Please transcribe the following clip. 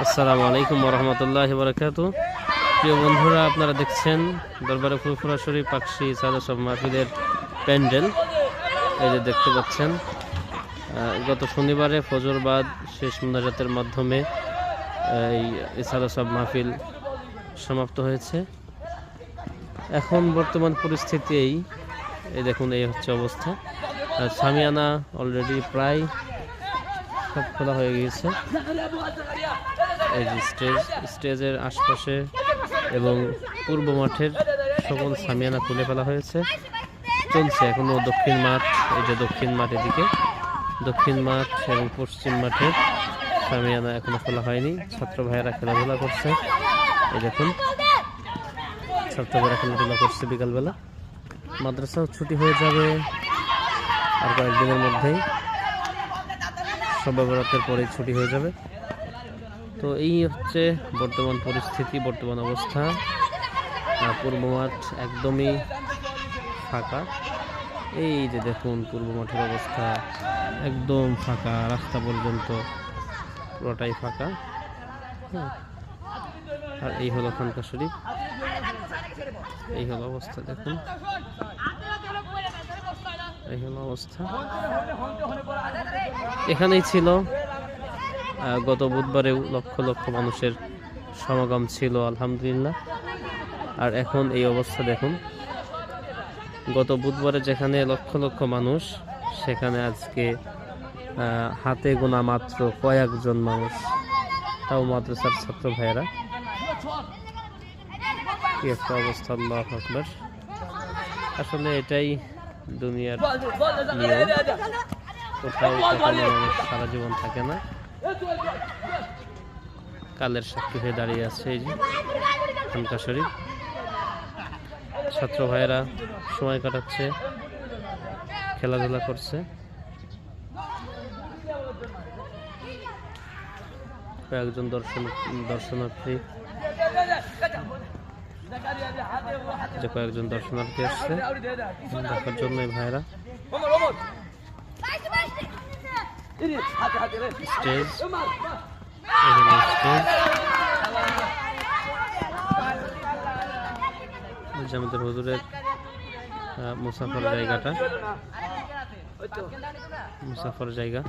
আসসালামু আলাইকুম ওরহমতুল্লাহি বারাকাতুহু। প্রিয় বন্ধুরা, আপনারা দেখছেন দরবারে ফুরফুরা শরীফ পাকশি সাদাসব মাহফিলের প্যান্ডেল। এই যে দেখতে পাচ্ছেন, গত শনিবারে ফজরবাদ শেষ মুনাজাতের মাধ্যমে এই সাদাসব মাহফিল সমাপ্ত হয়েছে। এখন বর্তমান পরিস্থিতি এই দেখুন, এই হচ্ছে অবস্থা। সামিয়ানা অলরেডি প্রায় সব খোলা হয়ে গিয়েছে। এই যে স্টেজের আশপাশে এবং পূর্ব মাঠের সকল সামিয়ানা তুলে ফেলা হয়েছে। চলছে এখনো দক্ষিণ মাঠ, এই যে দক্ষিণ মাঠ, এদিকে দক্ষিণ মাঠ এবং পশ্চিম মাঠের সামিয়ানা এখনো খোলা হয়নি। ছাত্র ভাইয়েরা খেলাধুলা করছে। এই দেখুন, ছাত্র ভাইয়েরা খেলাধুলা করছে বিকালবেলা। মাদ্রাসাও ছুটি হয়ে যাবে আর কয়েকদিনের মধ্যেই, শবে বরাতের পরেই ছুটি হয়ে যাবে। তো এই হচ্ছে বর্তমান পরিস্থিতি, বর্তমান অবস্থা। পূর্ব মাঠ একদমই ফাঁকা। এই যে দেখুন, পূর্ব মাঠের অবস্থা একদম ফাঁকা, রাস্তা পর্যন্ত পুরোটাই ফাঁকা। আর এই হলো খানকা শরীফ, এই হলো অবস্থা। দেখুন, এই হলো অবস্থা। এখানেই ছিল গত বুধবারেও লক্ষ লক্ষ মানুষের সমাগম ছিল, আলহামদুলিল্লাহ। আর এখন এই অবস্থা দেখুন, গত বুধবারে যেখানে লক্ষ লক্ষ মানুষ, সেখানে আজকে হাতে গোনা মাত্র কয়েকজন মানুষ, তাও মাদ্রাসার ছাত্র ভাইয়েরা। কি একটা অবস্থা, আল্লাহু আকবার। আসলে এটাই দুনিয়ার নিয়ম, কোথাও কখনো মানুষ সারা জীবন থাকে না। কালের সাক্ষী হয়ে দাঁড়িয়ে আছে এই যে খানকা শরীফ। ছাত্র ভাইয়েরা সময় কাটাচ্ছে, খেলাধুলা করছে। কয়েকজন দর্শনার্থী যে কয়েকজন দর্শনার্থী আসছে দেখার জন্য এই ভাইয়েরা। স্টেজ, আমাদের হুজুরের মুসাফর জায়গাটা, মুসাফর জায়গা।